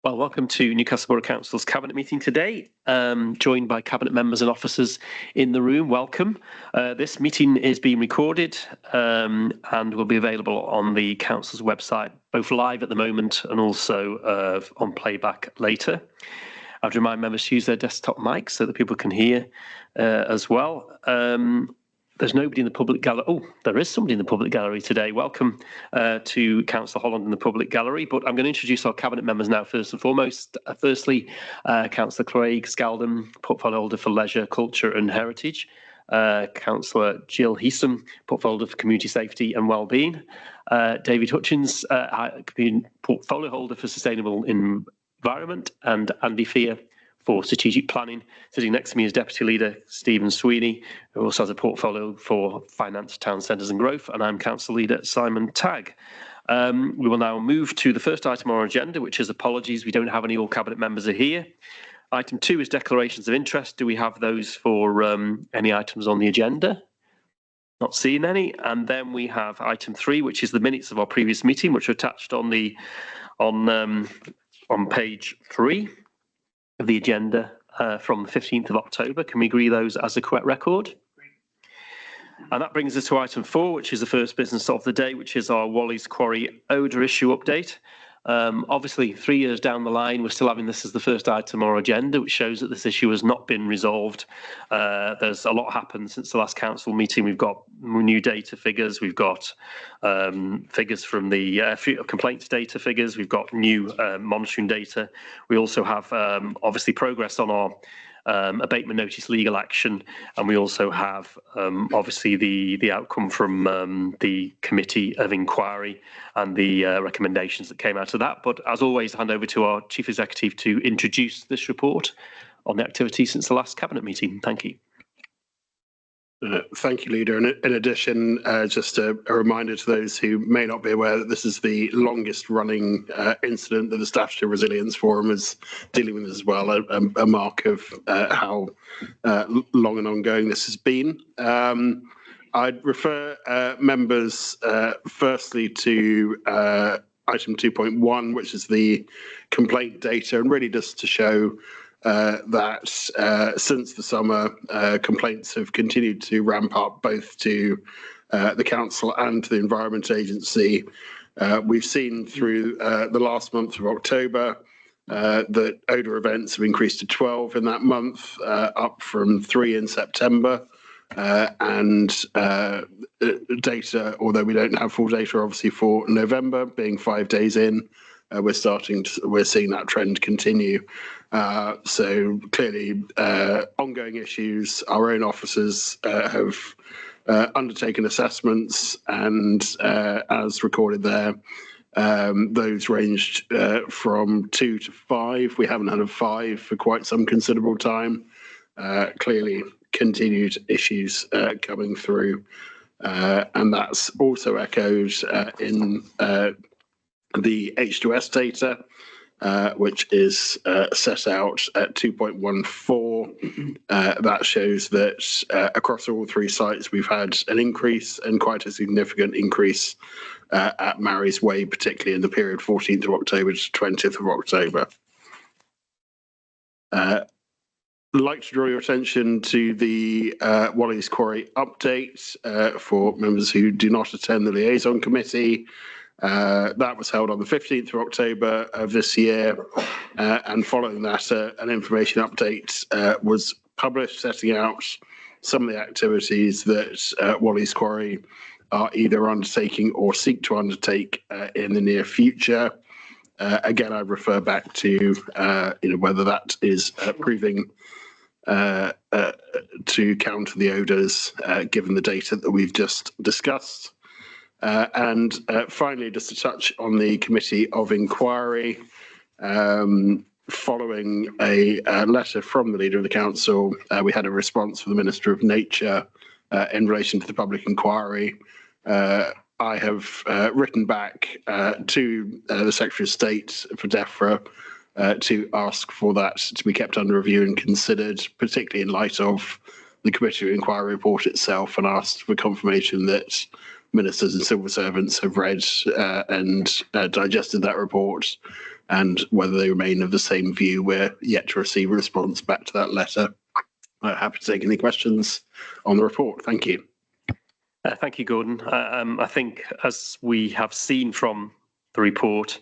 Well, welcome to Newcastle Borough Council's Cabinet meeting today, joined by Cabinet members and officers in the room. Welcome. This meeting is being recorded and will be available on the Council's website, both live at the moment and also on playback later. I would remind members to use their desktop mics so that people can hear as well. There's nobody in the public gallery. Oh, there is somebody in the public gallery today. Welcome to Councillor Holland in the public gallery. But I'm going to introduce our Cabinet members now first and foremost. Firstly, Councillor Craig Scaldon, portfolio holder for Leisure, Culture and Heritage. Councillor Jill Heason, portfolio holder for Community Safety and Wellbeing. David Hutchins, portfolio holder for Sustainable Environment. And Andy Fear for Strategic Planning. Sitting next to me is Deputy Leader Stephen Sweeney, who also has a portfolio for Finance, Town Centres and Growth, and I'm Council Leader Simon Tagg. We will now move to the first item on our agenda, which is apologies, we don't have any. All Cabinet members are here. Item 2 is declarations of interest. Do we have those for any items on the agenda? Not seeing any. And then we have item 3, which is the minutes of our previous meeting, which are attached on page 3. Of the agenda from the 15th of October. Can we agree those as a correct record? And that brings us to item 4, which is the first business of the day, which is our Wally's Quarry odour issue update. Obviously, 3 years down the line, we're still having this as the first item on our agenda, which shows that this issue has not been resolved. There's a lot happened since the last council meeting. We've got new data figures. We've got figures from the complaints data figures. We've got new monitoring data. We also have obviously progress on our abatement notice legal action, and we also have obviously the outcome from the committee of inquiry and the recommendations that came out of that. But as always, I hand over to our Chief Executive to introduce this report on the activity since the last Cabinet meeting. Thank you. Thank you, Leader. And in addition, just a reminder to those who may not be aware that this is the longest running incident that the Staffordshire Resilience Forum is dealing with as well, a mark of how long and ongoing this has been. I'd refer members firstly to item 2.1, which is the complaint data, and really just to show that since the summer, complaints have continued to ramp up both to the council and to the Environment Agency. We've seen through the last month of October that odour events have increased to 12 in that month, up from 3 in September. And data, although we don't have full data obviously for November, being 5 days in, we're seeing that trend continue. So clearly, ongoing issues. Our own officers have undertaken assessments, and as recorded there, those ranged from 2 to 5. We haven't had a 5 for quite some considerable time. Clearly, continued issues coming through, and that's also echoed in the H2S data, which is set out at 2.14. That shows that across all 3 sites we've had an increase, and quite a significant increase at Mary's Way, particularly in the period 14th of October to 20th of October. I'd like to draw your attention to the Wally's Quarry update for members who do not attend the liaison committee. That was held on the 15th of October of this year, and following that, an information update was published setting out some of the activities that Wally's Quarry are either undertaking or seek to undertake in the near future. Again, I refer back to whether that is proving to counter the odours, given the data that we've just discussed. And finally, just to touch on the Committee of Inquiry, following a letter from the Leader of the Council, we had a response from the Minister of Nature in relation to the public inquiry. I have written back to the Secretary of State for DEFRA to ask for that to be kept under review and considered, particularly in light of the Committee of Inquiry report itself, and asked for confirmation that ministers and civil servants have read and digested that report, and whether they remain of the same view. We're yet to receive a response back to that letter. Happy to take any questions on the report. Thank you. Thank you, Gordon. I think, as we have seen from the report,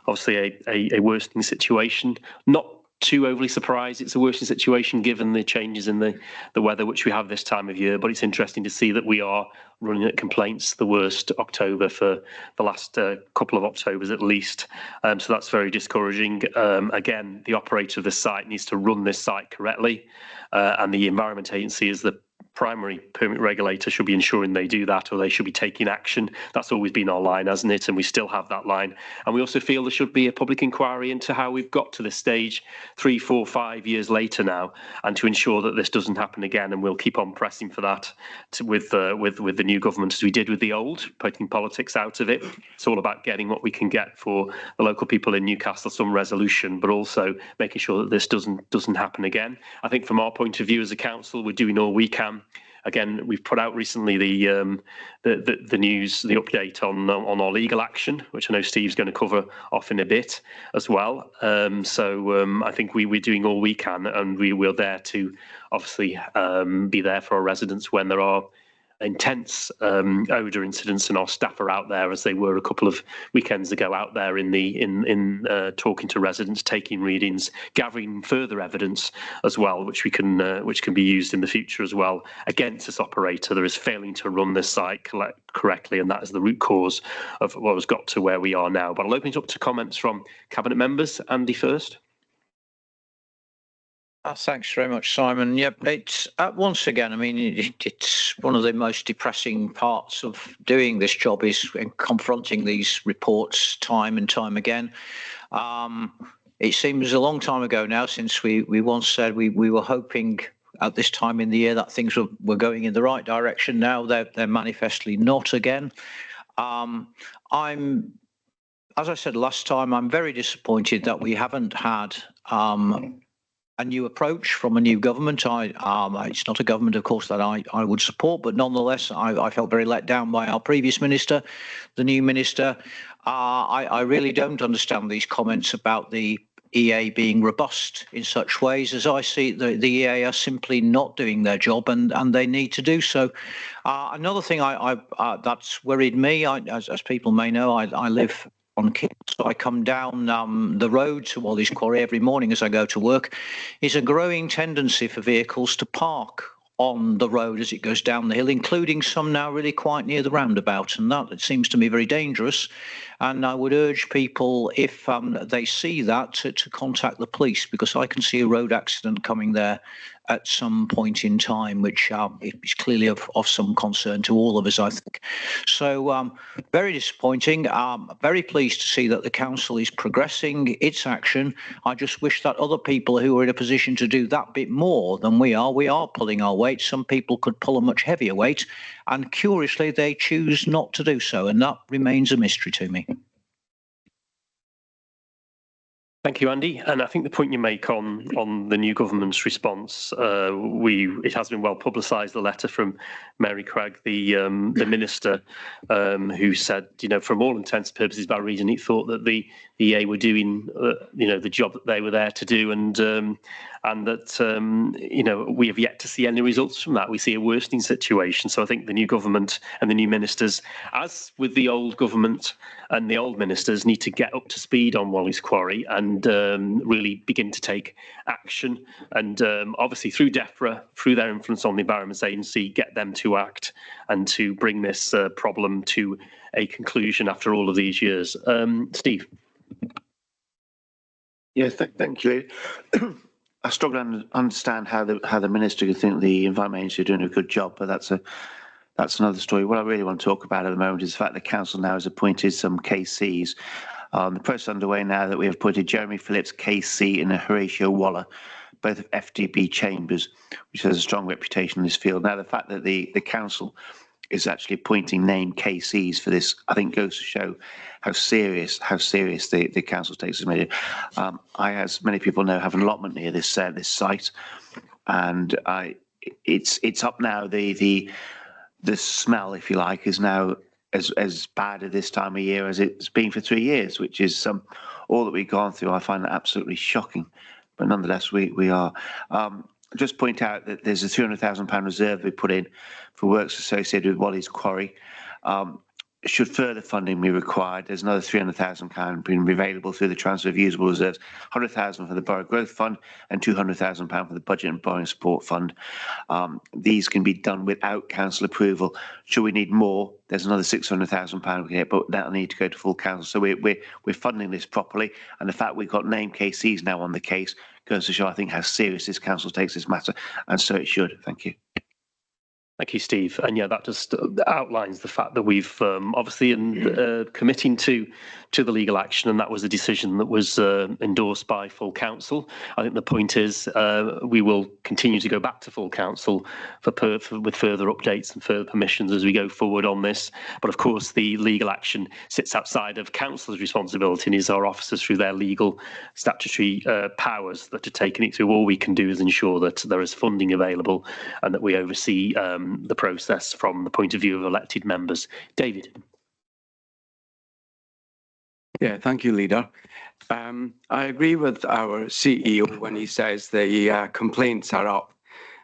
obviously a worsening situation. Not too overly surprised it's a worsening situation given the changes in the weather which we have this time of year, but it's interesting to see that we are running at complaints the worst October for the last couple of Octobers at least. So that's very discouraging. Again, the operator of the site needs to run this site correctly, and the Environment Agency is the primary permit regulator should be ensuring they do that, or they should be taking action. That's always been our line, hasn't it? And we still have that line. And we also feel there should be a public inquiry into how we've got to this stage 3, 4, 5 years later now, and to ensure that this doesn't happen again. And we'll keep on pressing for that with the new government, as we did with the old, putting politics out of it. It's all about getting what we can get for the local people in Newcastle, some resolution, but also making sure that this doesn't happen again. I think from our point of view as a council, we're doing all we can. Again, we've put out recently the news, the update on our legal action, which I know Steve's going to cover off in a bit as well. So I think we're doing all we can, and we're there to obviously be there for our residents when there are intense odour incidents, and our staff are out there, as they were a couple of weekends ago, out there in talking to residents, taking readings, gathering further evidence as well, which can be used in the future as well against this operator that is failing to run this site correctly, and that is the root cause of what has got to where we are now. But I'll open it up to comments from cabinet members. Andy first. Thanks very much, Simon. Yep, it's once again, I mean, it's one of the most depressing parts of doing this job is confronting these reports time and time again. It seems a long time ago now since we once said we were hoping at this time in the year that things were going in the right direction. Now they're manifestly not again. As I said last time, I'm very disappointed that we haven't had a new approach from a new government. It's not a government, of course, that I would support, but nonetheless, I felt very let down by our previous minister, the new minister. I really don't understand these comments about the EA being robust in such ways. As I see it, the EA are simply not doing their job, and they need to do so. Another thing that's worried me, as people may know, I live on Kent, so I come down the road to Wally's Quarry every morning as I go to work, is a growing tendency for vehicles to park on the road as it goes down the hill, including some now really quite near the roundabout, and that seems to me very dangerous. And I would urge people, if they see that, to contact the police, because I can see a road accident coming there at some point in time, which is clearly of some concern to all of us, I think. So very disappointing. Very pleased to see that the council is progressing its action. I just wish that other people who are in a position to do that bit more than we are pulling our weight. Some people could pull a much heavier weight, and curiously they choose not to do so, and that remains a mystery to me. Thank you, Andy. And I think the point you make on the new government's response, it has been well publicised, the letter from Mary Craig, the minister, who said, from all intents and purposes, by reason, he thought that the EA were doing, the job that they were there to do, and that, we have yet to see any results from that. We see a worsening situation. So I think the new government and the new ministers, as with the old government and the old ministers, need to get up to speed on Wally's Quarry and really begin to take action. And obviously through DEFRA, through their influence on the Environment Agency, get them to act and to bring this problem to a conclusion after all of these years. Steve. Yeah, thank you. I struggle to understand how the minister could think the Environment Agency are doing a good job, but that's another story. What I really want to talk about at the moment is the fact the council now has appointed some KCs. The process underway now that we have appointed Jeremy Phillips, KC, and Horatio Waller, both of FDB Chambers, which has a strong reputation in this field. Now, the fact that the council is actually appointing named KCs for this, I think, goes to show how serious the council takes this measure. I, as many people know, have an allotment near this site, and it's up now. The smell, if you like, is now as bad at this time of year as it's been for 3 years, which is all that we've gone through. I find that absolutely shocking, but nonetheless, we are. Just point out that there's a £300,000 reserve we put in for works associated with Wally's Quarry. Should further funding be required, there's another £300,000 being available through the transfer of usable reserves, £100,000 for the Borough Growth Fund and £200,000 for the Budget and Borrowing Support Fund. These can be done without council approval. Should we need more, there's another £600,000 we can get, but that'll need to go to full council. So we're funding this properly, and the fact we've got named KCs now on the case goes to show, I think, how serious this council takes this matter, and so it should. Thank you. Thank you, Steve. And yeah, that just outlines the fact that we've obviously committing to the legal action, and that was a decision that was endorsed by full council. I think the point is we will continue to go back to full council with further updates and further permissions as we go forward on this. But of course, the legal action sits outside of council's responsibility and is our officers through their legal statutory powers that are taking it through. All we can do is ensure that there is funding available and that we oversee the process from the point of view of elected members. David. Yeah, thank you, Leader. I agree with our CEO when he says the complaints are up.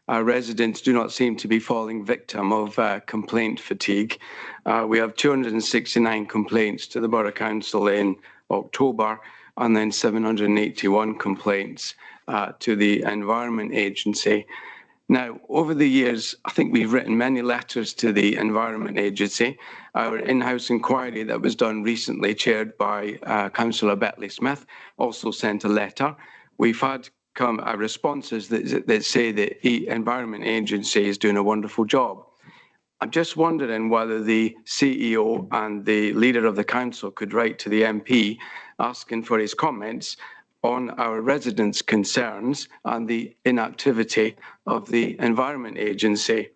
Our residents do not seem to be falling victim of complaint fatigue. We have 269 complaints to the Borough Council in October, and then 781 complaints to the Environment Agency. Now, over the years, I think we've written many letters to the Environment Agency. Our in-house inquiry that was done recently, chaired by Councillor Betley Smith, also sent a letter. We've had responses that say the Environment Agency is doing a wonderful job. I'm just wondering whether the CEO and the leader of the council could write to the MP asking for his comments on our residents' concerns and the inactivity of the Environment Agency.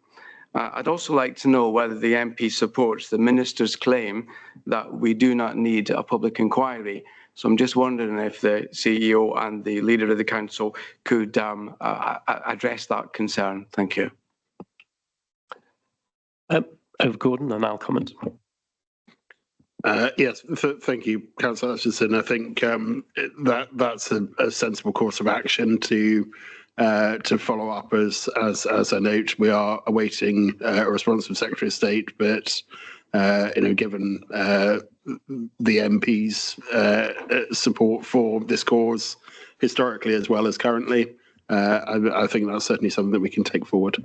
I'd also like to know whether the MP supports the Minister's claim that we do not need a public inquiry. So I'm just wondering if the CEO and the leader of the council could address that concern. Thank you. Over Gordon, and I'll comment. Yes, thank you, Councillor Hutchinson. I think that's a sensible course of action to follow up. As I note, we are awaiting a response from Secretary of State, but given the MP's support for this cause historically as well as currently, I think that's certainly something that we can take forward.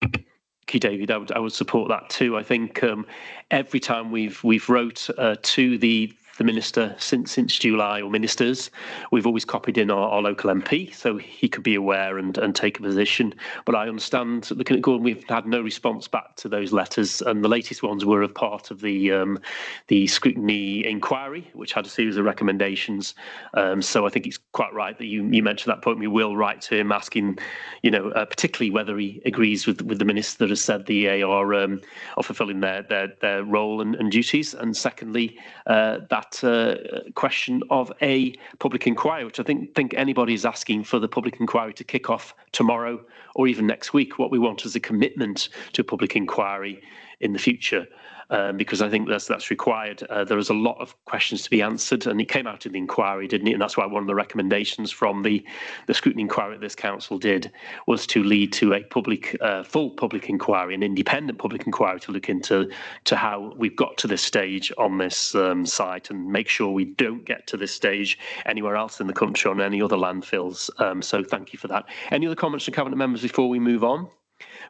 Thank you, David. I would support that too. I think every time we've wrote to the minister since July, or ministers, we've always copied in our local MP so he could be aware and take a position. But I understand, looking at Gordon, we've had no response back to those letters, and the latest ones were of part of the scrutiny inquiry, which had a series of recommendations. So I think it's quite right that you mentioned that point. We will write to him asking, particularly whether he agrees with the minister that has said the EA are fulfilling their role and duties, and secondly, that question of a public inquiry, which I think anybody is asking for the public inquiry to kick off tomorrow or even next week. What we want is a commitment to a public inquiry in the future, because I think that's required. There is a lot of questions to be answered, and it came out in the inquiry, didn't it? And that's why one of the recommendations from the scrutiny inquiry that this council did was to lead to a full public inquiry, an independent public inquiry, to look into how we've got to this stage on this site and make sure we don't get to this stage anywhere else in the country on any other landfills. So thank you for that. Any other comments from Cabinet members before we move on?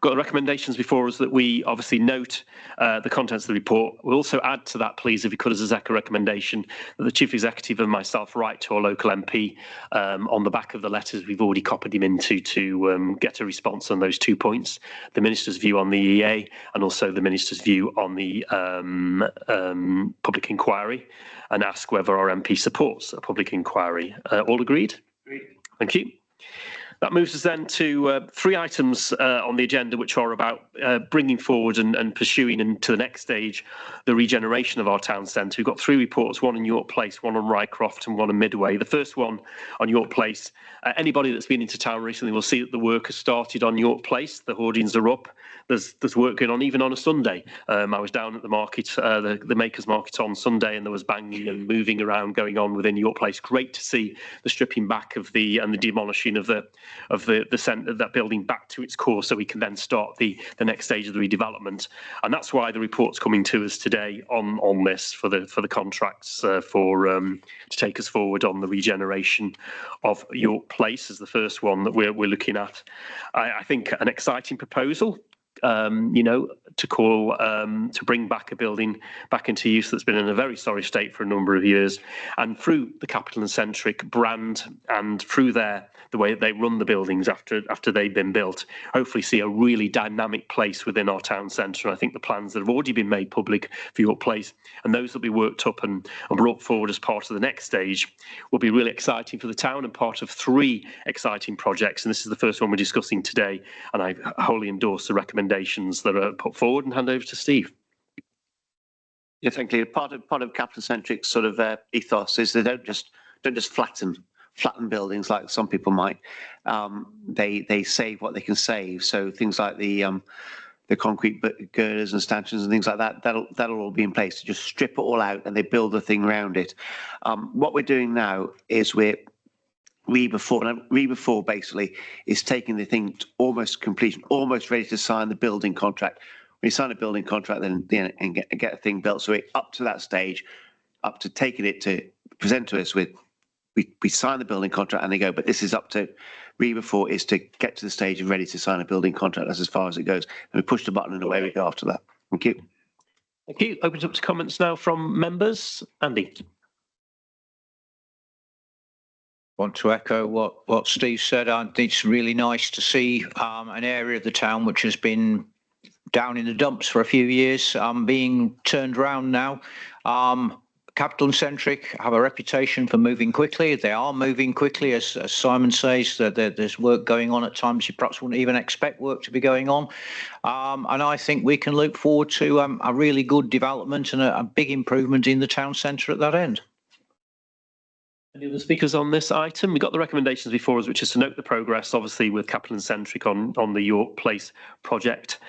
Got the recommendations before us that we obviously note the contents of the report. We'll also add to that, please, if you could, as a second recommendation, that the Chief Executive and myself write to our local MP on the back of the letters we've already copied him into to get a response on those 2 points: the Minister's view on the EA and also the Minister's view on the public inquiry, and ask whether our MP supports a public inquiry. All agreed? Agreed. Thank you. That moves us then to three items on the agenda, which are about bringing forward and pursuing into the next stage the regeneration of our town centre. We've got three reports, one on York Place, one on Rycroft and one on Midway. The first one on York Place, anybody that's been into town recently will see that the work has started on York Place. The hoardings are up. There's work going on even on a Sunday. I was down at the market, the Makers Market on Sunday, and there was banging and moving around going on within York Place. Great to see the stripping back of the demolishing of the centre, that building back to its core, so we can then start the next stage of the redevelopment. And that's why the report's coming to us today on this for the contracts to take us forward on the regeneration of York Place as the first one that we're looking at. I think an exciting proposal. To bring back a building back into use that's been in a very sorry state for a number of years, and through the Capital and Centric brand and through the way that they run the buildings after they've been built, hopefully see a really dynamic place within our town centre. And I think the plans that have already been made public for York Place, and those that will be worked up and brought forward as part of the next stage, will be really exciting for the town and part of three exciting projects. And this is the first one we're discussing today, and I wholly endorse the recommendations that are put forward, and hand over to Steve. Yeah, thank you. Part of Capital Centric's sort of ethos is they don't just flatten buildings like some people might. They save what they can save. So things like the concrete girders and stanchions and things like that, that'll all be in place to just strip it all out, and they build the thing around it. What we're doing now is Re-before basically is taking the thing to almost completion, almost ready to sign the building contract. When you sign a building contract, then and get a thing built. So we're up to that stage, up to taking it to present to us with, we sign the building contract and they go, but this is up to Re-before is to get to the stage of ready to sign a building contract. That's as far as it goes. And we push the button and away we go after that. Thank you. Thank you. Opens up to comments now from members. Andy. Want to echo what Steve said. It's really nice to see an area of the town which has been down in the dumps for a few years being turned around now. Capital and Centric have a reputation for moving quickly. They are moving quickly, as Simon says, that there's work going on at times you perhaps wouldn't even expect work to be going on. And I think we can look forward to a really good development and a big improvement in the town centre at that end. Any other speakers on this item? We've got the recommendations before us, which is to note the progress, obviously, with Capital and Centric on the York Place project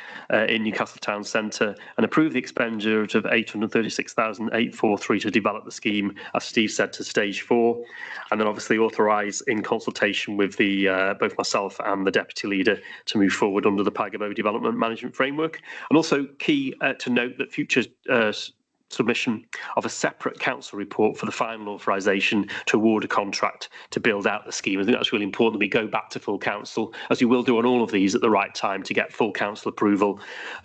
in Newcastle Town Centre, and approve the expenditure of £836,843 to develop the scheme, as Steve said, to stage 4, and then obviously authorise, in consultation with both myself and the Deputy Leader, to move forward under the Pagabo Development Management Framework. And also key to note that future submission of a separate council report for the final authorisation to award a contract to build out the scheme. I think that's really important that we go back to full council, as we will do on all of these, at the right time to get full council approval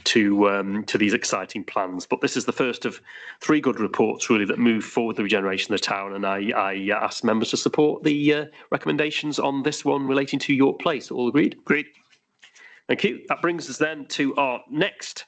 to these exciting plans. But this is the first of three good reports really that move forward the regeneration of the town, and I ask members to support the recommendations on this one relating to York Place. All agreed? Agreed. Thank you. That brings us then to our next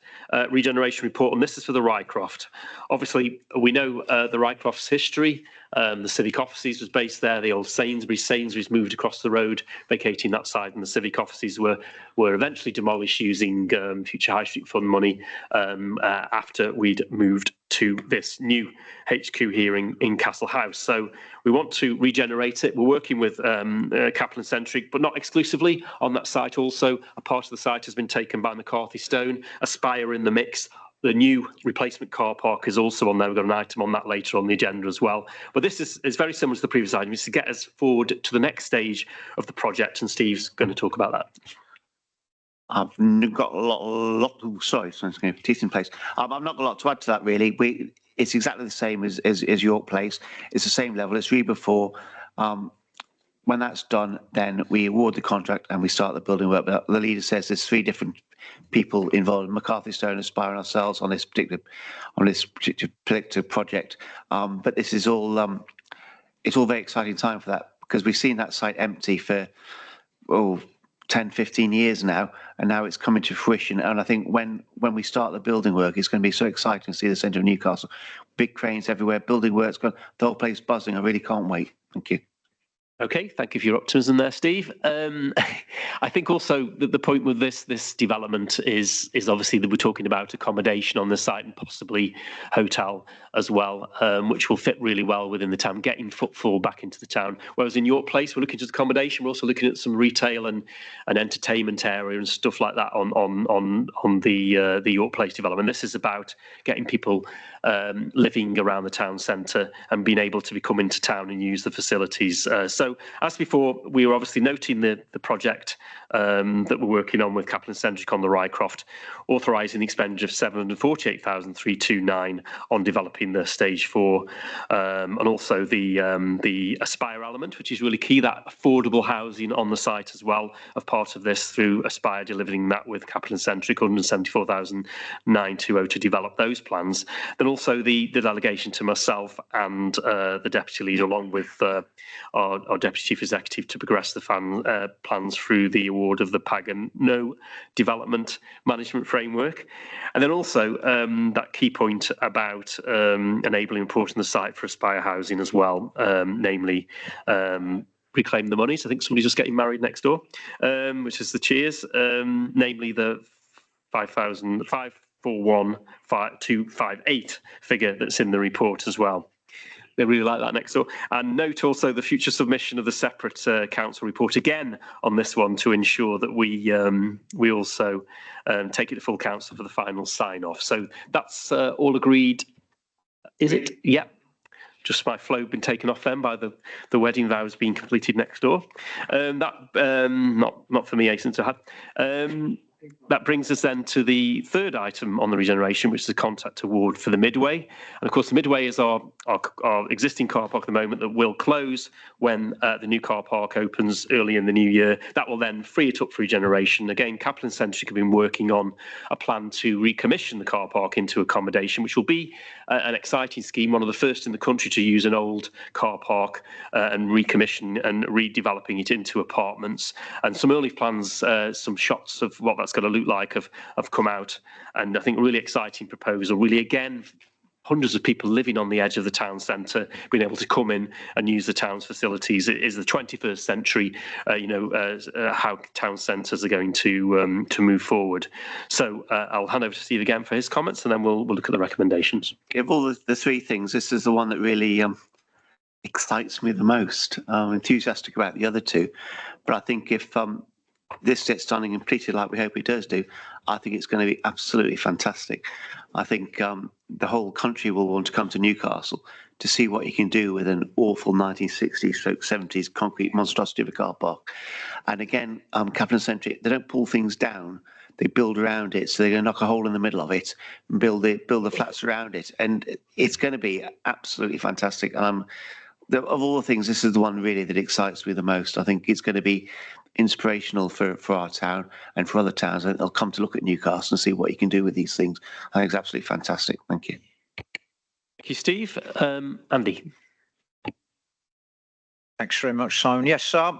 regeneration report, and this is for the Rycroft. Obviously, we know the Rycroft's history. The civic offices was based there. The old Sainsbury's moved across the road, vacating that side, and the civic offices were eventually demolished using future High Street Fund money after we'd moved to this new HQ here in Castle House. So we want to regenerate it. We're working with Capital and Centric, but not exclusively on that site. Also, a part of the site has been taken by McCarthy Stone. Aspire in the mix. The new replacement car park is also on there. We've got an item on that later on the agenda as well. But this is very similar to the previous item. It's to get us forward to the next stage of the project, and Steve's going to talk about that. I've got a lot. Sorry, teeth in place. I've not got a lot to add to that really. It's exactly the same as York Place. It's the same level. It's Re-before. When that's done, then we award the contract and we start the building work. But the leader says there's three different people involved: McCarthy Stone, Aspire, and ourselves on this particular project. But this is all it's all very exciting time for that, because we've seen that site empty for 10, 15 years now, and now it's coming to fruition. And I think when we start the building work, it's going to be so exciting to see the centre of Newcastle. Big cranes everywhere, building work's gone, the whole place buzzing. I really can't wait. Thank you. Okay, thank you for your optimism there, Steve. I think also that the point with this development is obviously that we're talking about accommodation on the site and possibly hotel as well, which will fit really well within the town, getting footfall back into the town. Whereas in York Place, we're looking at accommodation, we're also looking at some retail and an entertainment area and stuff like that on the York Place development. This is about getting people living around the town centre and being able to come into town and use the facilities. So as before, we were obviously noting the project that we're working on with Capital and Centric on the Rycroft, authorising the expenditure of 748,329 on developing the stage 4, and also the Aspire element, which is really key, that affordable housing on the site as well, of part of this through Aspire delivering that with Capital and Centric, 174,920 to develop those plans. Then also the delegation to myself and the deputy leader, along with our deputy chief executive, to progress the plans through the award of the PAG and No development management framework. And then also that key point about enabling and porting the site for Aspire housing as well, namely reclaim the monies. I think somebody's just getting married next door, which is the cheers, namely the 541,258 figure that's in the report as well. They really like that next door. And note also the future submission of the separate council report again on this one to ensure that we also take it to full council for the final sign off. So that's all agreed. Is it? Yep. Just my flow been taken off then by the wedding vows being completed next door. Not for me, hasten to add. That brings us then to the third item on the regeneration, which is the contract award for the Midway. And of course, the Midway is our existing car park at the moment that will close when the new car park opens early in the new year. That will then free it up for regeneration. Again, Capital and Centric have been working on a plan to recommission the car park into accommodation, which will be an exciting scheme, one of the first in the country to use an old car park and recommission and redeveloping it into apartments. And some early plans, some shots of what that's going to look like have come out, and I think a really exciting proposal. Really, again, hundreds of people living on the edge of the town centre being able to come in and use the town's facilities. It is the 21st century, how town centres are going to move forward. So I'll hand over to Steve again for his comments, and then we'll look at the recommendations. Of all the three things, this is the one that really excites me the most. I'm enthusiastic about the other two, but I think if this gets done and completed like we hope it does do, I think it's going to be absolutely fantastic. I think the whole country will want to come to Newcastle to see what you can do with an awful 1960s/70s concrete monstrosity of a car park. And again, Capital and Centric, they don't pull things down, they build around it. So they're going to knock a hole in the middle of it and build the flats around it. And it's going to be absolutely fantastic. Of all the things, this is the one really that excites me the most. I think it's going to be inspirational for our town and for other towns. They'll come to look at Newcastle and see what you can do with these things. I think it's absolutely fantastic. Thank you. Thank you, Steve. Andy. Thanks very much, Simon. Yes, I'm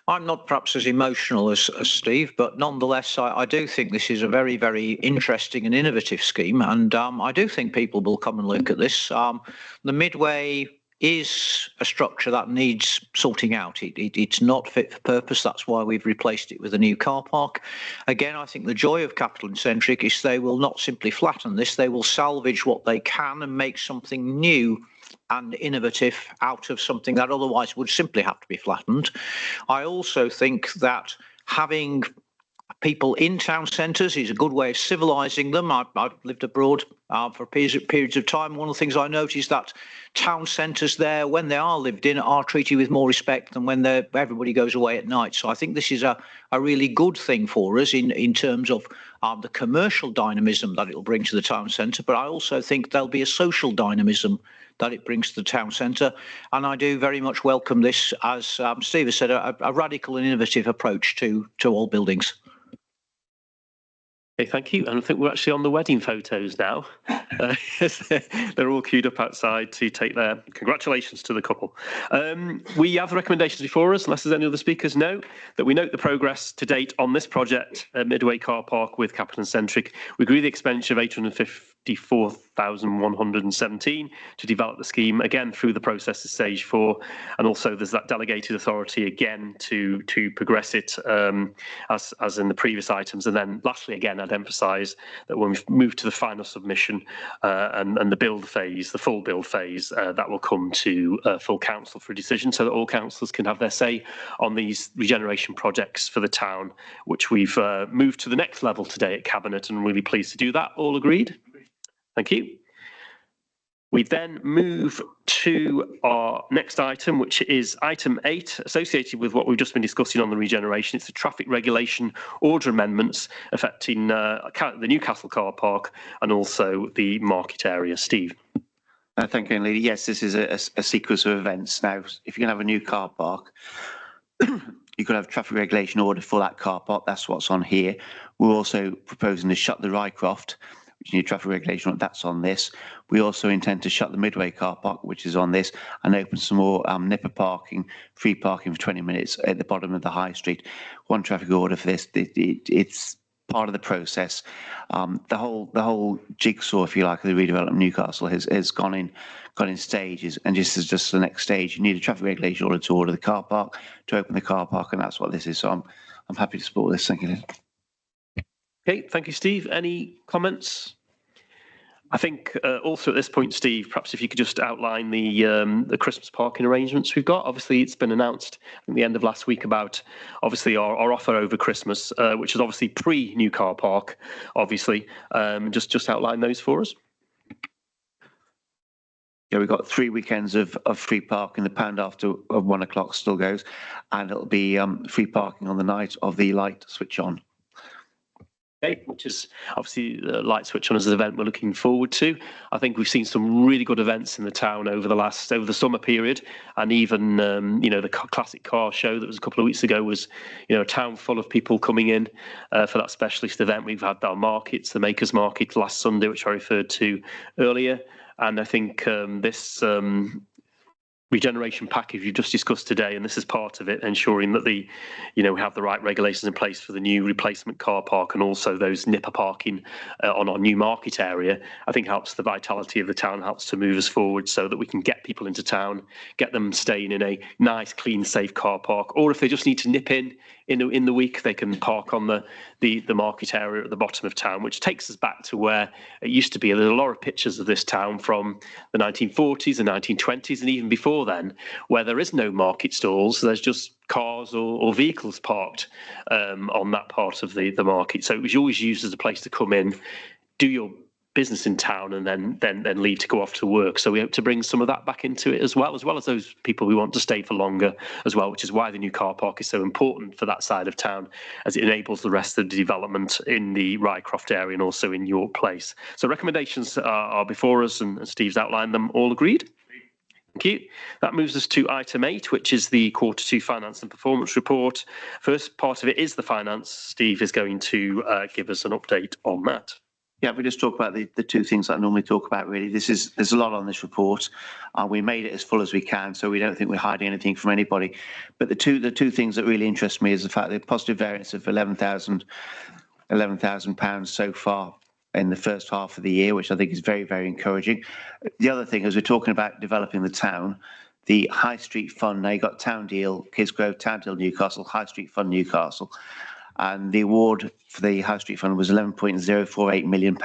not perhaps as emotional as Steve, but nonetheless, I do think this is a very, very interesting and innovative scheme, and I do think people will come and look at this. The Midway is a structure that needs sorting out. It's not fit for purpose. That's why we've replaced it with a new car park. Again, I think the joy of Capital and Centric is they will not simply flatten this, they will salvage what they can and make something new and innovative out of something that otherwise would simply have to be flattened. I also think that having people in town centres is a good way of civilising them. I've lived abroad for periods of time. One of the things I noticed is that town centres there, when they are lived in, are treated with more respect than when everybody goes away at night. So I think this is a really good thing for us in terms of the commercial dynamism that it will bring to the town centre. But I also think there'll be a social dynamism that it brings to the town centre. And I do very much welcome this, as Steve has said, a radical and innovative approach to all buildings. Okay, thank you. And I think we're actually on the wedding photos now. They're all queued up outside to take their congratulations to the couple. We have the recommendations before us, unless there's any other speakers. Note that we note the progress to date on this project, Midway Car Park with Capital and Centric. We agree the expenditure of 54,117 to develop the scheme, again through the process of stage 4, and also there's that delegated authority again to progress it as in the previous items. And then lastly, again, I'd emphasise that when we've moved to the final submission and the build phase, the full build phase, that will come to full council for a decision, so that all councillors can have their say on these regeneration projects for the town, which we've moved to the next level today at Cabinet, and I'm really pleased to do that. All agreed? Thank you. We then move to our next item, which is item 8, associated with what we've just been discussing on the regeneration. It's the traffic regulation order amendments affecting the Newcastle car park and also the market area. Steve. Thank you, Leader. Yes, this is a sequence of events. Now, if you're going to have a new car park, you could have a traffic regulation order for that car park. That's what's on here. We're also proposing to shut the Rycroft, which need traffic regulation, that's on this. We also intend to shut the Midway car park, which is on this, and open some more nipper parking, free parking for 20 minutes at the bottom of the high street. One traffic order for this. It's part of the process. The whole jigsaw, if you like, of the redevelopment of Newcastle has gone in stages, and this is just the next stage. You need a traffic regulation order to order the car park, to open the car park, and that's what this is. So I'm happy to support this. Thank you. Okay, thank you, Steve. Any comments? I think also at this point, Steve, perhaps if you could just outline the Christmas parking arrangements we've got. Obviously, it's been announced at the end of last week about obviously our offer over Christmas, which is obviously pre-new car park, obviously. Just outline those for us. Yeah, we've got 3 weekends of free parking. The pound after of 1 o'clock still goes, and it'll be free parking on the night of the light switch on. Okay, which is obviously the light switch on as an event we're looking forward to. I think we've seen some really good events in the town over the summer period, and even the classic car show that was a couple of weeks ago was a town full of people coming in for that specialist event. We've had our markets, the Makers Market last Sunday, which I referred to earlier, and I think this regeneration package you just discussed today, and this is part of it, ensuring that we have the right regulations in place for the new replacement car park and also those nipper parking on our new market area, I think helps the vitality of the town, helps to move us forward so that we can get people into town, get them staying in a nice, clean, safe car park, or if they just need to nip in the week, they can park on the market area at the bottom of town, which takes us back to where it used to be. There's a lot of pictures of this town from the 1940s and 1920s and even before then, where there is no market stalls. There's just cars or vehicles parked on that part of the market. So it was always used as a place to come in, do your business in town, and then leave to go off to work. So we hope to bring some of that back into it as well as those people who want to stay for longer as well, which is why the new car park is so important for that side of town, as it enables the rest of the development in the Rycroft area and also in York Place. So recommendations are before us, and Steve's outlined them. All agreed? Thank you. That moves us to item 8, which is the Q2 Finance and Performance Report. First part of it is the finance. Steve is going to give us an update on that. Yeah, we just talk about the two things that I normally talk about, really. There's a lot on this report. We made it as full as we can, so we don't think we're hiding anything from anybody. But the two things that really interest me is the fact that the positive variance of £11,000 so far in the first half of the year, which I think is very, very encouraging. The other thing is we're talking about developing the town. The High Street Fund, now you've got Town Deal, Kidsgrove, Town Deal Newcastle, High Street Fund Newcastle. And the award for the High Street Fund was £11.048 million,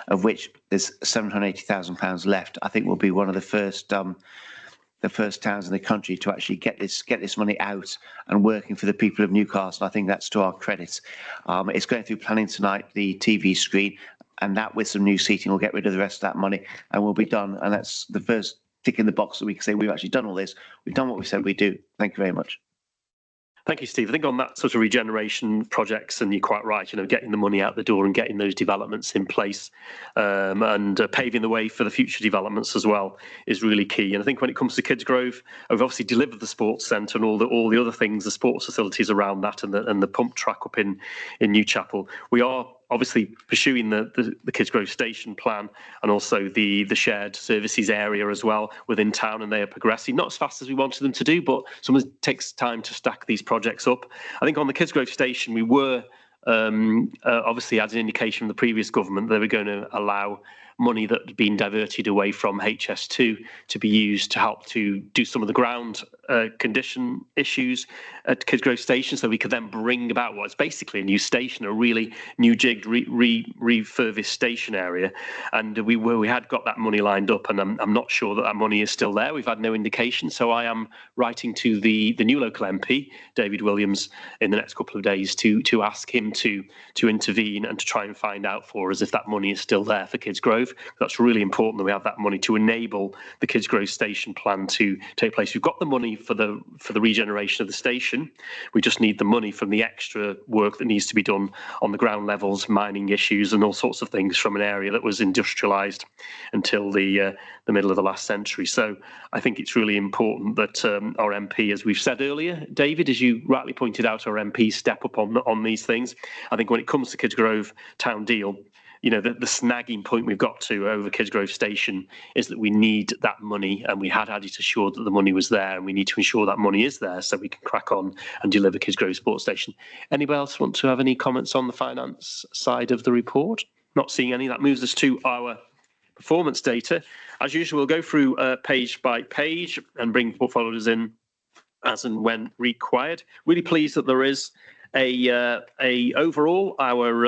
of which there's £780,000 left. I think we'll be one of the first towns in the country to actually get this money out and working for the people of Newcastle. I think that's to our credit. It's going through planning tonight, the TV screen, and that with some new seating will get rid of the rest of that money and we'll be done. And that's the first tick in the box that we can say we've actually done all this. We've done what we said we'd do. Thank you very much. Thank you, Steve. I think on that sort of regeneration projects, and you're quite right, getting the money out the door and getting those developments in place and paving the way for the future developments as well is really key. And I think when it comes to Kidsgrove, we've obviously delivered the sports centre and all the other things, the sports facilities around that, and the pump track up in Newchapel. We are obviously pursuing the Kidsgrove station plan and also the shared services area as well within town, and they are progressing, not as fast as we wanted them to do, but sometimes it takes time to stack these projects up. I think on the Kidsgrove station, we were obviously as an indication from the previous government, they were going to allow money that had been diverted away from HS2 to be used to help to do some of the ground condition issues at Kidsgrove Station, so we could then bring about what's basically a new station, a really new jigged, refurbished station area. And we had got that money lined up, and I'm not sure that money is still there. We've had no indication, so I am writing to the new local MP, David Williams, in the next couple of days to ask him to intervene and to try and find out for us if that money is still there for Kidsgrove. That's really important that we have that money to enable the Kidsgrove Station plan to take place. We've got the money for the regeneration of the station. We just need the money from the extra work that needs to be done on the ground levels, mining issues and all sorts of things from an area that was industrialised until the middle of the last century. So I think it's really important that our MP, as we've said earlier, David, as you rightly pointed out, our MPs step up on these things. I think when it comes to Kidsgrove Town Deal, you know, the snagging point we've got to over Kidsgrove Station is that we need that money, and we had it assured that the money was there, and we need to ensure that money is there so we can crack on and deliver Kidsgrove Sports Station. Anybody else want to have any comments on the finance side of the report? Not seeing any. That moves us to our performance data. As usual, we'll go through page by page and bring portfolios in as and when required. Really pleased that there is overall our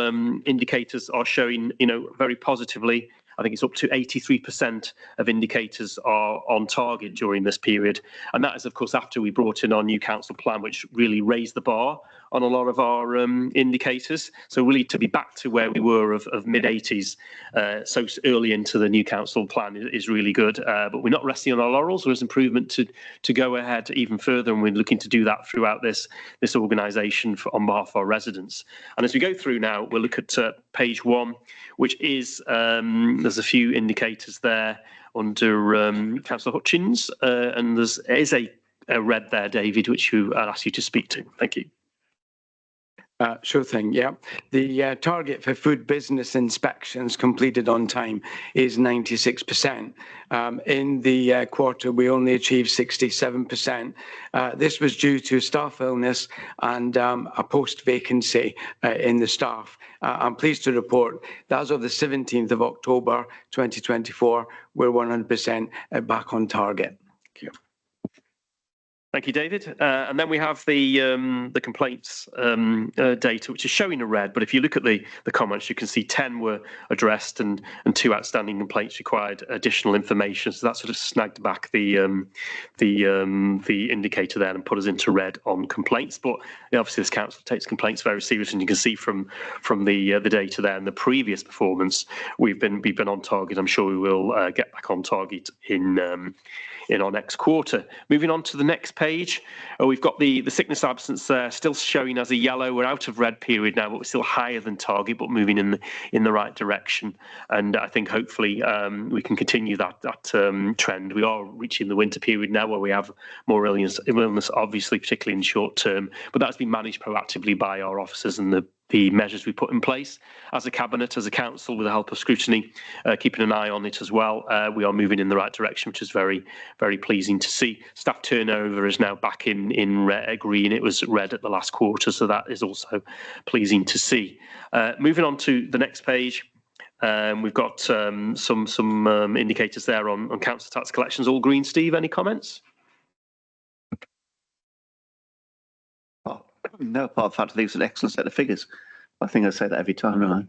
indicators are showing, you know, very positively. I think it's up to 83% of indicators are on target during this period, and that is of course after we brought in our new council plan, which really raised the bar on a lot of our indicators. So really to be back to where we were of mid-80s so early into the new council plan is really good, but we're not resting on our laurels. There's improvement to go ahead even further, and we're looking to do that throughout this organisation on behalf of our residents. And as we go through now, we'll look at page 1, which is there's a few indicators there under Councillor Hutchins, and there is a red there, David, which I'll ask you to speak to. Thank you. Sure thing, yeah. The target for food business inspections completed on time is 96%. In the quarter, we only achieved 67%. This was due to staff illness and a post vacancy in the staff. I'm pleased to report that as of the 17th of October 2024, we're 100% back on target. Thank you. Thank you, David. And then we have the complaints data, which is showing a red. But if you look at the comments, you can see 10 were addressed and 2 outstanding complaints required additional information. So that sort of snagged back the indicator there and put us into red on complaints. But obviously, this council takes complaints very seriously, and you can see from the data there and the previous performance, we've been on target. I'm sure we will get back on target in our next quarter. Moving on to the next page, we've got the sickness absence there, still showing as a yellow. We're out of red period now, but we're still higher than target, but moving in the right direction. And I think hopefully we can continue that trend. We are reaching the winter period now, where we have more illness, obviously, particularly in short term. But that's been managed proactively by our officers and the measures we put in place as a cabinet, as a council, with the help of scrutiny, keeping an eye on it as well. We are moving in the right direction, which is very, very pleasing to see. Staff turnover is now back in red, green. It was red at the last quarter, so that is also pleasing to see. Moving on to the next page. We've got some indicators there on council tax collections, all green. Steve, any comments? No, apart from the fact I think it's an excellent set of figures. I think I say that every time, don't I? I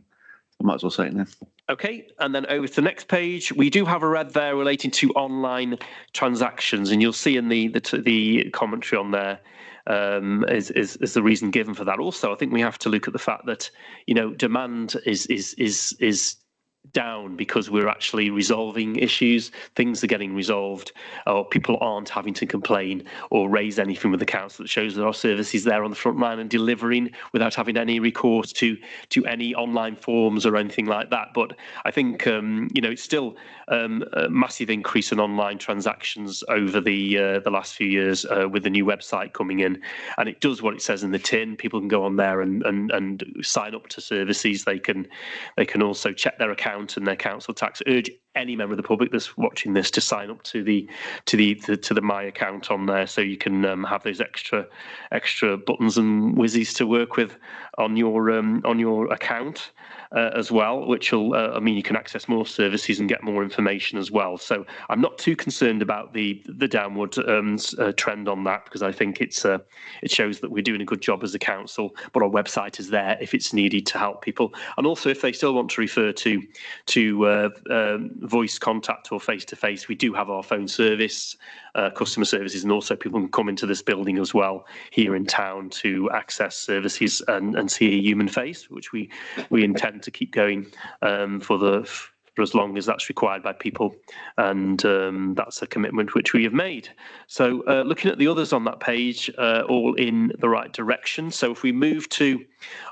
might as well say it now. Okay, and then over to the next page, we do have a red there relating to online transactions, and you'll see in the commentary on there is the reason given for that. Also, I think we have to look at the fact that, you know, demand is down because we're actually resolving issues. Things are getting resolved, or people aren't having to complain or raise anything with the council. That shows that our service is there on the front line and delivering without having any recourse to any online forms or anything like that. But I think you know, it's still a massive increase in online transactions over the last few years with the new website coming in, and it does what it says in the tin. People can go on there and sign up to services. They can also check their account account and their council tax. Urge any member of the public that's watching this to sign up to the My account on there, so you can have those extra buttons and whizzies to work with on your account as well, which will mean you can access more services and get more information as well. So I'm not too concerned about the downward trend on that, because I think it shows that we're doing a good job as a council. But our website is there if it's needed to help people, and also if they still want to refer to voice contact or face-to-face, we do have our phone service, customer services, and also people can come into this building as well here in town to access services and see a human face, which we intend to keep going for as long as that's required by people, and that's a commitment which we have made. So looking at the others on that page, all in the right direction. So if we move to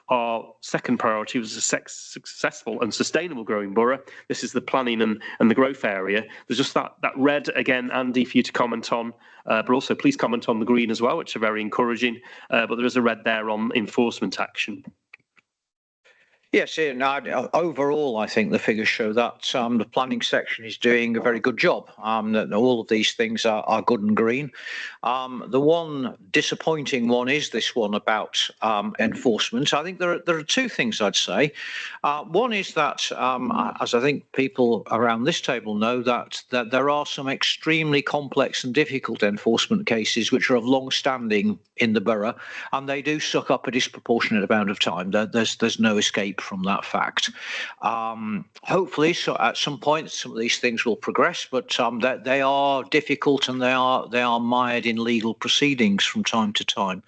our second priority, was a successful and sustainable growing borough. This is the planning and the growth area. There's just that red again, Andy, for you to comment on, but also please comment on the green as well, which are very encouraging. But there is a red there on enforcement action. Yes, Ian, overall, I think the figures show that the planning section is doing a very good job. That all of these things are good and green. The one disappointing one is this one about enforcement. I think there are two things I'd say. One is that, as I think people around this table know, that there are some extremely complex and difficult enforcement cases which are of long standing in the borough, and they do suck up a disproportionate amount of time. There's no escape from that fact. Hopefully, so at some point, some of these things will progress, but they are difficult and they are mired in legal proceedings from time to time.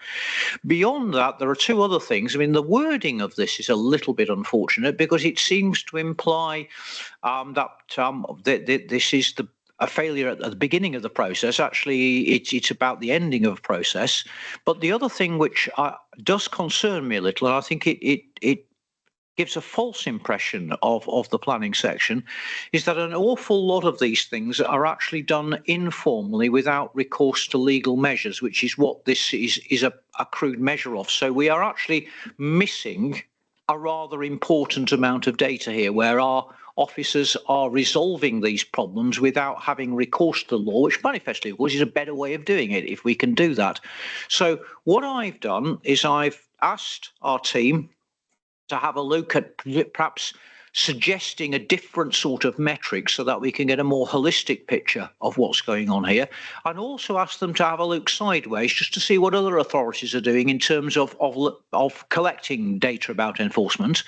Beyond that, there are two other things. I mean, the wording of this is a little bit unfortunate because it seems to imply that this is a failure at the beginning of the process. Actually, it's about the ending of a process. But the other thing which does concern me a little, and I think it gives a false impression of the planning section, is that an awful lot of these things are actually done informally without recourse to legal measures, which is what this is a crude measure of. So we are actually missing a rather important amount of data here, where our officers are resolving these problems without having recourse to the law, which manifestly, of course, is a better way of doing it if we can do that. So what I've done is I've asked our team to have a look at perhaps suggesting a different sort of metric so that we can get a more holistic picture of what's going on here, and also ask them to have a look sideways just to see what other authorities are doing in terms of collecting data about enforcement.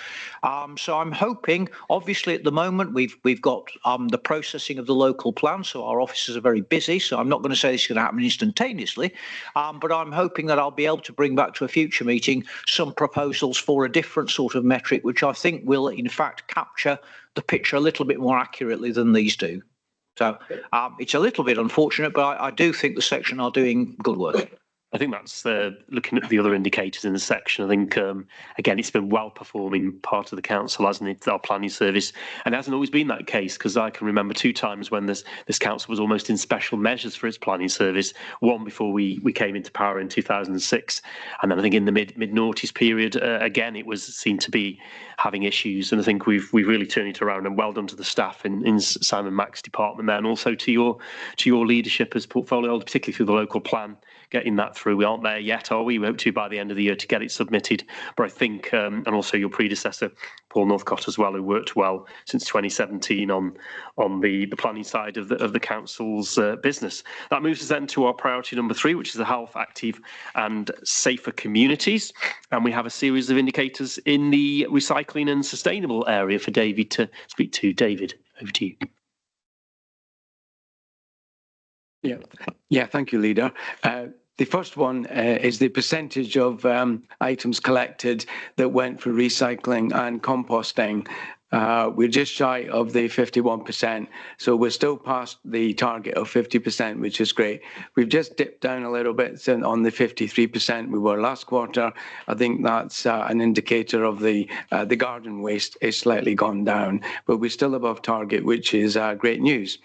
So I'm hoping, obviously at the moment we've got the processing of the local plan, so our officers are very busy, so I'm not going to say this is going to happen instantaneously, but I'm hoping that I'll be able to bring back to a future meeting some proposals for a different sort of metric, which I think will in fact capture the picture a little bit more accurately than these do. So it's a little bit unfortunate, but I do think the section are doing good work. I think that's looking at the other indicators in the section. I think, again, it's been well-performing part of the council, hasn't it, our planning service? And it hasn't always been that case, because I can remember two times when this council was almost in special measures for its planning service. One before we came into power in 2006, and then I think in the mid-noughties period, again, it was seen to be having issues. And I think we've really turned it around, and well done to the staff in Simon Mack's department there, and also to your leadership as portfolio holder, particularly through the local plan, getting that through. We aren't there yet, are we? We hope to by the end of the year to get it submitted. But I think, and also your predecessor, Paul Northcott as well, who worked well since 2017 on the planning side of the council's business. That moves us then to our priority number 3, which is the health, active and safer communities. And we have a series of indicators in the recycling and sustainable area for David to speak to. David, over to you. Yeah, thank you, Leader. The first one is the percentage of items collected that went for recycling and composting. We're just shy of the 51%, so we're still past the target of 50%, which is great. We've just dipped down a little bit on the 53% we were last quarter. I think that's an indicator of the garden waste is slightly gone down, but we're still above target, which is great news.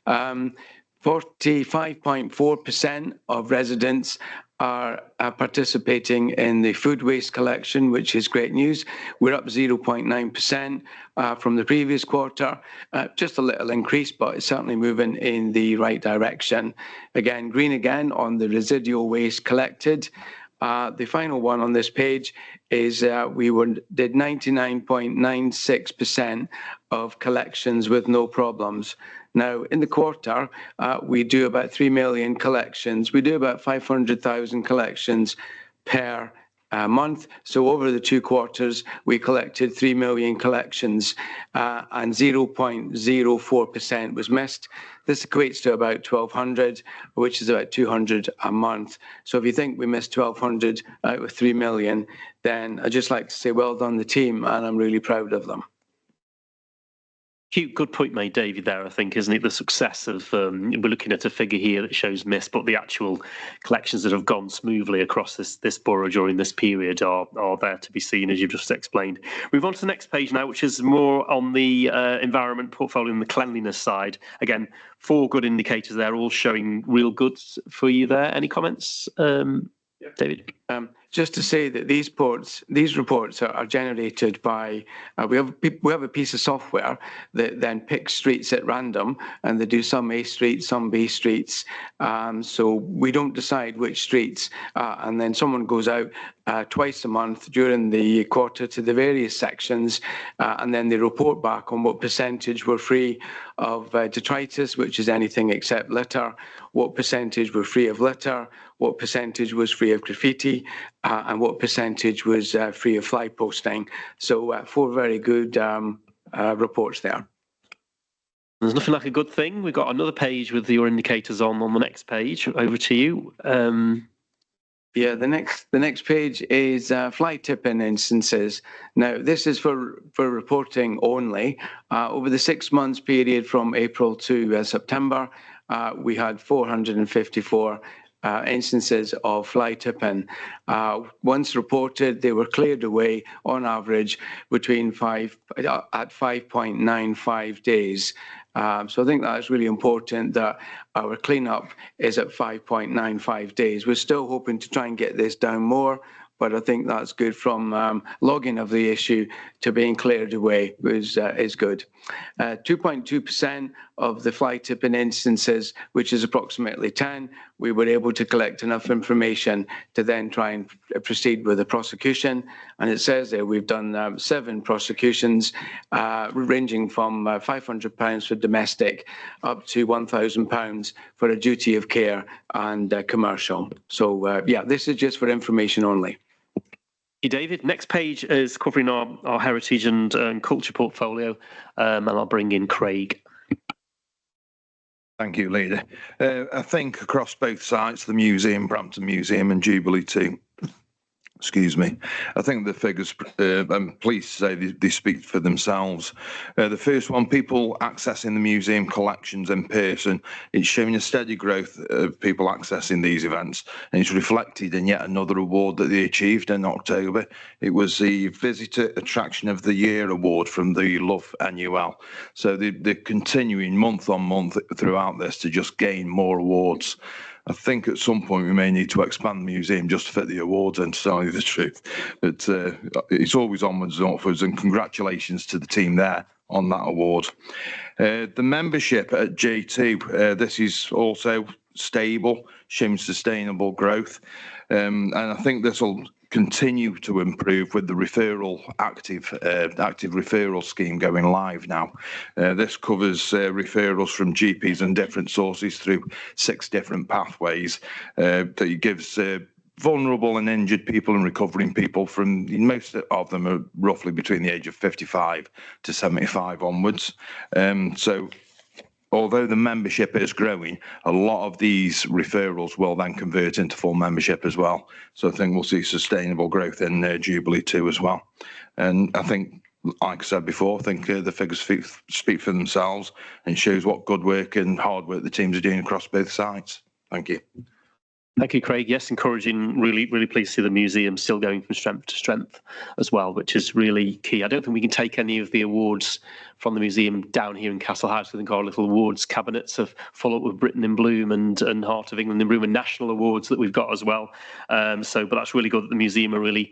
45.4% of residents are participating in the food waste collection, which is great news. We're up 0.9% from the previous quarter. Just a little increase, but it's certainly moving in the right direction. Again, green again on the residual waste collected. The final one on this page is we did 99.96% of collections with no problems. Now, in the quarter, we do about 3 million collections. We do about 500,000 collections per month. So over the 2 quarters, we collected 3 million collections and 0.04% was missed. This equates to about 1,200, which is about 200 a month. So if you think we missed 1,200 out of 3 million, then I'd just like to say well done the team, and I'm really proud of them. Good point made, David, there, I think, isn't it? The success of, we're looking at a figure here that shows miss, but the actual collections that have gone smoothly across this borough during this period are there to be seen, as you've just explained. Move on to the next page now, which is more on the environment portfolio and the cleanliness side. Again, 4 good indicators there, all showing real goods for you there. Any comments, David? Just to say that these reports are generated by, we have a piece of software that then picks streets at random, and they do some A streets, some B streets. So we don't decide which streets, and then someone goes out twice a month during the quarter to the various sections, and then they report back on what percentage were free of detritus, which is anything except litter, what percentage were free of litter, what percentage was free of graffiti, and what percentage was free of fly posting. So 4 very good reports there. There's nothing like a good thing. We've got another page with your indicators on the next page. Over to you. Yeah, the next page is fly tipping instances. Now, this is for reporting only. Over the 6 months period from April to September, we had 454 instances of fly tipping. Once reported, they were cleared away on average at 5.95 days. So I think that's really important that our cleanup is at 5.95 days. We're still hoping to try and get this down more, but I think that's good from logging of the issue to being cleared away is good. 2.2% of the fly tipping instances, which is approximately 10, we were able to collect enough information to then try and proceed with the prosecution. And it says there we've done 7 prosecutions ranging from £500 for domestic up to £1,000 for a duty of care and commercial. So yeah, this is just for information only. David, next page is covering our heritage and culture portfolio, and I'll bring in Craig. Thank you, Leader. I think across both sites, the museum, Brampton Museum and Jubilee too, excuse me, I think the figures, I'm pleased to say they speak for themselves. The first one, people accessing the museum collections in person, it's showing a steady growth of people accessing these events, and it's reflected in yet another award that they achieved in October. It was the Visitor Attraction of the Year award from the Love NUL. So they're continuing month on month throughout this to just gain more awards. I think at some point we may need to expand the museum just to fit the awards, and to tell you the truth. But it's always onwards and upwards, and congratulations to the team there on that award. The membership at J2, this is also stable, showing sustainable growth. And I think this will continue to improve with the referral active referral scheme going live now. This covers referrals from GPs and different sources through 6 different pathways that gives vulnerable and injured people and recovering people, from most of them are roughly between the age of 55 to 75 onwards. So although the membership is growing, a lot of these referrals will then convert into full membership as well. So I think we'll see sustainable growth in Jubilee too as well. And I think, like I said before, I think the figures speak for themselves, and shows what good work and hard work the teams are doing across both sites. Thank you. Thank you, Craig. Yes, encouraging. Really pleased to see the museum still going from strength to strength as well, which is really key. I don't think we can take any of the awards from the museum down here in Castle House. I think our little awards cabinets of follow up with Britain in Bloom and Heart of England in Bloom and national awards that we've got as well. But that's really good that the museum are really,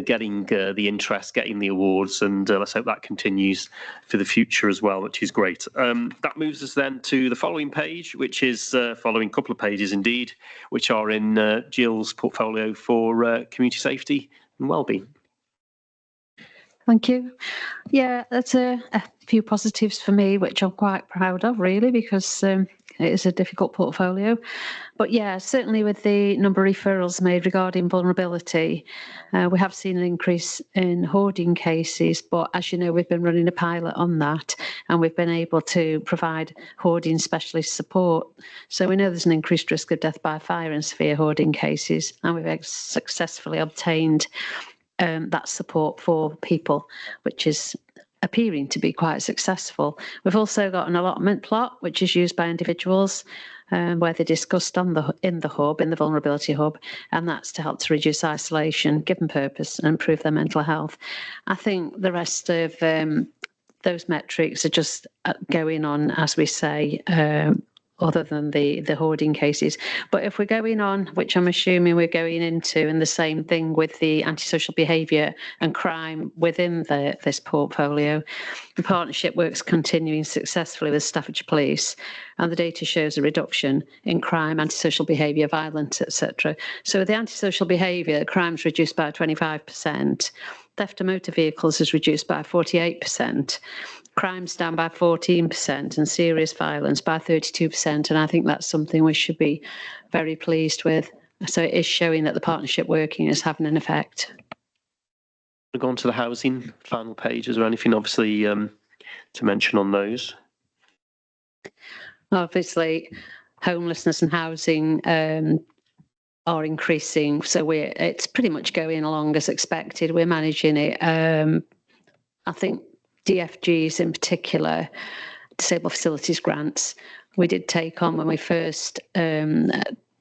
getting the interest, getting the awards, and let's hope that continues for the future as well, which is great. That moves us then to the following page, which is following a couple of pages indeed, which are in Jill's portfolio for community safety and wellbeing. Thank you. Yeah, that's a few positives for me, which I'm quite proud of, really, because it is a difficult portfolio. But yeah, certainly with the number of referrals made regarding vulnerability, we have seen an increase in hoarding cases. But as you know, we've been running a pilot on that, and we've been able to provide hoarding specialist support. So we know there's an increased risk of death by fire in severe hoarding cases, and we've successfully obtained that support for people, which is appearing to be quite successful. We've also got an allotment plot, which is used by individuals, where they're discussed in the hub, in the vulnerability hub, and that's to help to reduce isolation, give them purpose, and improve their mental health. I think the rest of those metrics are just going on, as we say, other than the hoarding cases. But if we're going on, which I'm assuming we're going into, and the same thing with the antisocial behaviour and crime within this portfolio, the partnership works continuing successfully with Staffordshire Police, and the data shows a reduction in crime, antisocial behaviour, violence, etc. So with the antisocial behaviour, crime's reduced by 25%, theft of motor vehicles is reduced by 48%, crime's down by 14%, and serious violence by 32%. And I think that's something we should be very pleased with. So it is showing that the partnership working is having an effect. We'll go on to the housing final page. Is there anything obviously to mention on those? Obviously, homelessness and housing are increasing. So it's pretty much going along as expected. We're managing it. I think DFGs in particular, disabled facilities grants, we did take on when we first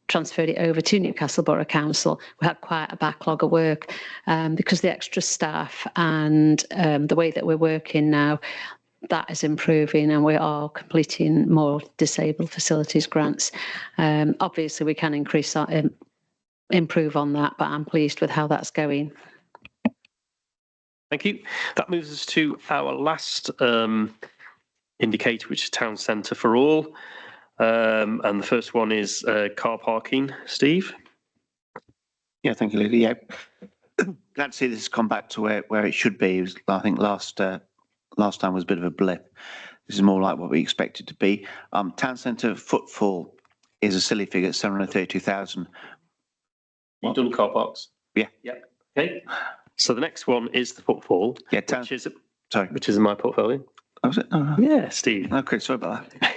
transferred it over to Newcastle Borough Council. We had quite a backlog of work because the extra staff and the way that we're working now, that is improving, and we are completing more disabled facilities grants. Obviously, we can improve on that, but I'm pleased with how that's going. Thank you. That moves us to our last indicator, which is town centre for all. And the first one is car parking. Steve? Yeah, thank you, Lily. Yeah, glad to see this has come back to where it should be. It was, I think last time was a bit of a blip. This is more like what we expected to be. Town centre footfall is a silly figure at 732,000. You've done car parks? Yeah. Yeah. Okay. So the next one is the footfall, Yeah, which is in my portfolio. Oh, was it? Oh, Yeah, Steve. okay, sorry about that.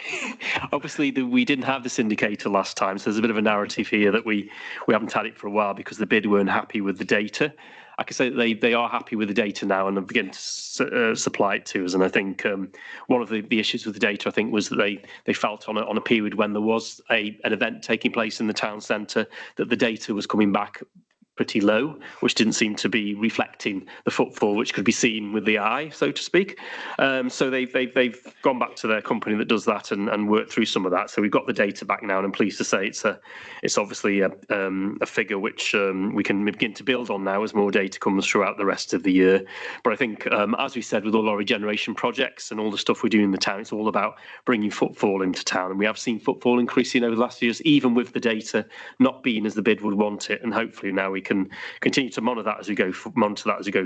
Obviously, we didn't have this indicator last time, so there's a bit of a narrative here that we haven't had it for a while because the bid weren't happy with the data. I can say that they are happy with the data now and have begun to supply it to us. And I think one of the issues with the data, I think, was that they felt on a period when there was an event taking place in the town centre that the data was coming back pretty low, which didn't seem to be reflecting the footfall, which could be seen with the eye, so to speak. So they've gone back to their company that does that and worked through some of that. So we've got the data back now, and I'm pleased to say it's obviously a figure which we can begin to build on now as more data comes throughout the rest of the year. But I think, as we said, with all our regeneration projects and all the stuff we're doing in the town, it's all about bringing footfall into town, and we have seen footfall increasing over the last few years, even with the data not being as the bid would want it. And hopefully now we can continue to monitor that as we go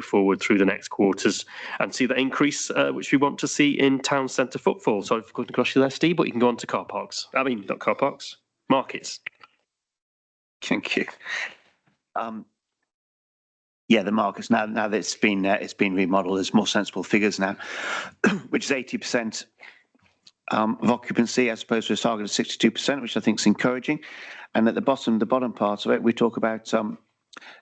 forward through the next quarters and see that increase which we want to see in town centre footfall. Sorry for cutting across you there, Steve, but you can go on to car parks. I mean, not car parks, markets. Thank you. Yeah, the markets now that it's been remodeled, there's more sensible figures now, which is 80% of occupancy as opposed to a target of 62%, which I think is encouraging. And at the bottom part of it, we talk about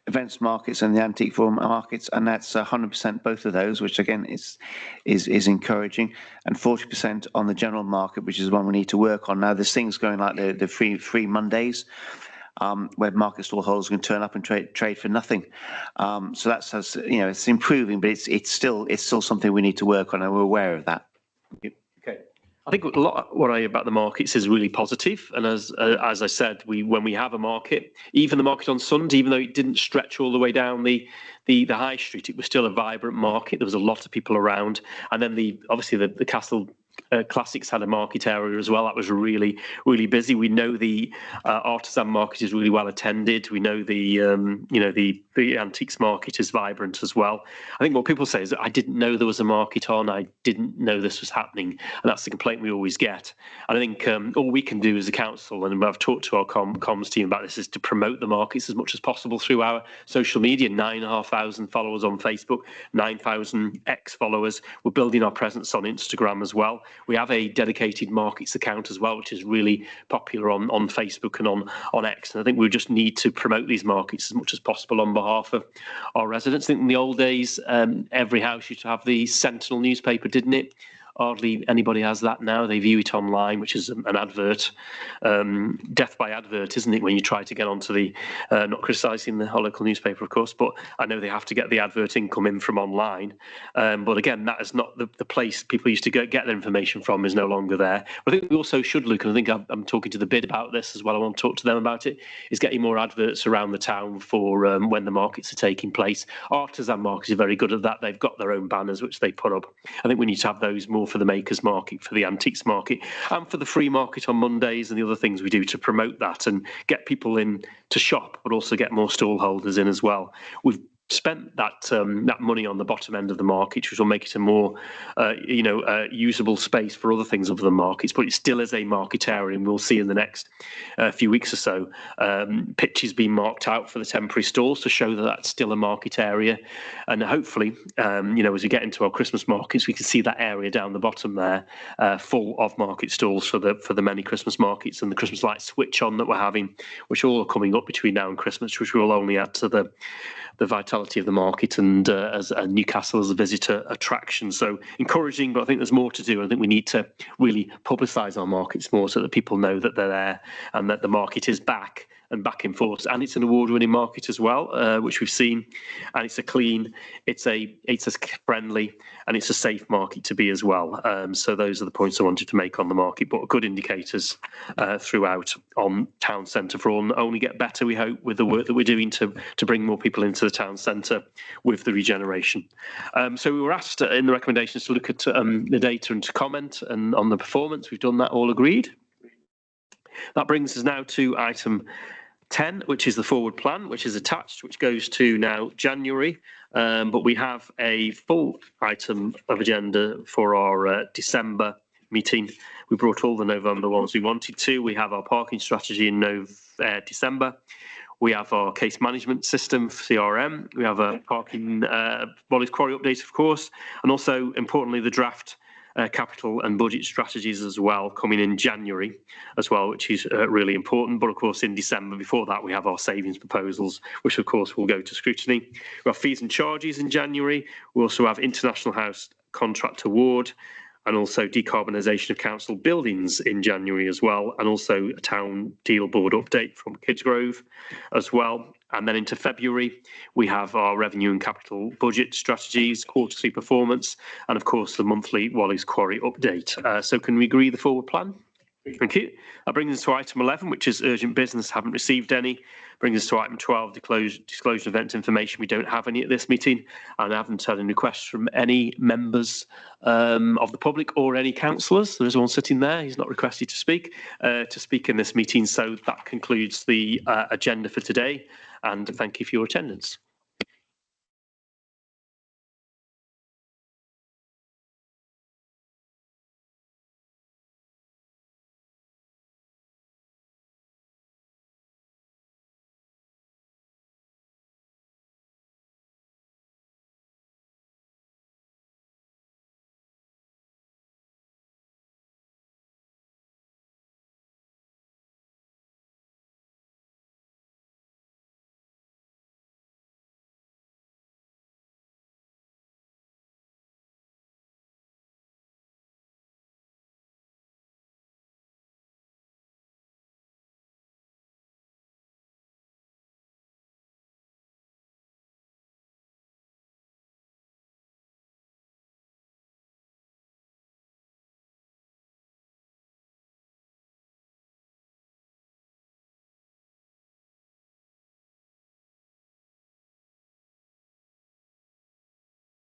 events markets and the antique forum markets, and that's 100% both of those, which again is encouraging, and 40% on the general market, which is one we need to work on. Now there's things going like the free Mondays, where market stallholders can turn up and trade for nothing. So that's, it's improving, but it's still something we need to work on, and we're aware of that. Okay. I think a lot what I about the markets is really positive, and as I said, when we have a market, even the market on Sunday, even though it didn't stretch all the way down the high street, it was still a vibrant market. There was a lot of people around, and then obviously the Castle Classics had a market area as well. That was really busy. We know the artisan market is really well attended. We know the antiques market is vibrant as well. I think what people say is that I didn't know there was a market on. I didn't know this was happening, and that's the complaint we always get. And I think all we can do as a council, and I've talked to our comms team about this, is to promote the markets as much as possible through our social media. 9,500 followers on Facebook, 9,000 X followers. We're building our presence on Instagram as well. We have a dedicated markets account as well, which is really popular on Facebook and on X. And I think we just need to promote these markets as much as possible on behalf of our residents. I think in the old days, every house used to have the Sentinel newspaper, didn't it? Hardly anybody has that now. They view it online, which is an advert. Death by advert, isn't it, when you try to get onto the, not criticising the local newspaper, of course, but I know they have to get the advert income in from online. But again, that is not the place people used to get their information from, is no longer there. But I think we also should look, and I think I'm talking to the bid about this as well, I want to talk to them about it, is getting more adverts around the town for when the markets are taking place. Artisan markets are very good at that. They've got their own banners, which they put up. I think we need to have those more for the makers market, for the antiques market, and for the free market on Mondays, and the other things we do to promote that and get people in to shop, but also get more stall holders in as well. We've spent that money on the bottom end of the market, which will make it a more usable space for other things other than markets, but it still is a market area, and we'll see in the next few weeks or so pitches being marked out for the temporary stalls to show that that's still a market area. And hopefully as we get into our Christmas markets, we can see that area down the bottom there full of market stalls for the many Christmas markets and the Christmas light switch on that we're having, which all are coming up between now and Christmas, which will only add to the vitality of the market and as Newcastle as a visitor attraction. So encouraging, but I think there's more to do. I think we need to really publicise our markets more so that people know that they're there and that the market is back and back in force. And it's an award-winning market as well, which we've seen. And it's a clean, it's a friendly, and it's a safe market to be as well. So those are the points I wanted to make on the market, but good indicators throughout on town centre for all, and only get better, we hope, with the work that we're doing to bring more people into the town centre with the regeneration. So we were asked in the recommendations to look at the data and to comment and on the performance. We've done that, all agreed. That brings us now to item 10, which is the forward plan, which is attached, which goes to now January. But we have a full item of agenda for our December meeting. We brought all the November ones we wanted to. We have our parking strategy in December. We have our case management system, CRM. We have a parking Wallis Quarry update, of course, and also, importantly, the draft capital and budget strategies as well, coming in January as well, which is really important. But of course, in December, before that, we have our savings proposals, which of course will go to scrutiny. We have fees and charges in January. We also have International House Contract Award, and also decarbonisation of council buildings in January as well, and also a town deal board update from Kidsgrove as well. And then into February, we have our revenue and capital budget strategies, quarterly performance, and of course the monthly Wallis Quarry update. So can we agree the forward plan? Thank you. That brings us to item 11, which is urgent business. Haven't received any. Brings us to item 12, disclosure of event information. We don't have any at this meeting, and I haven't had any requests from any members of the public or any councillors. There is one sitting there. He's not requested to speak in this meeting. So that concludes the agenda for today, and thank you for your attendance.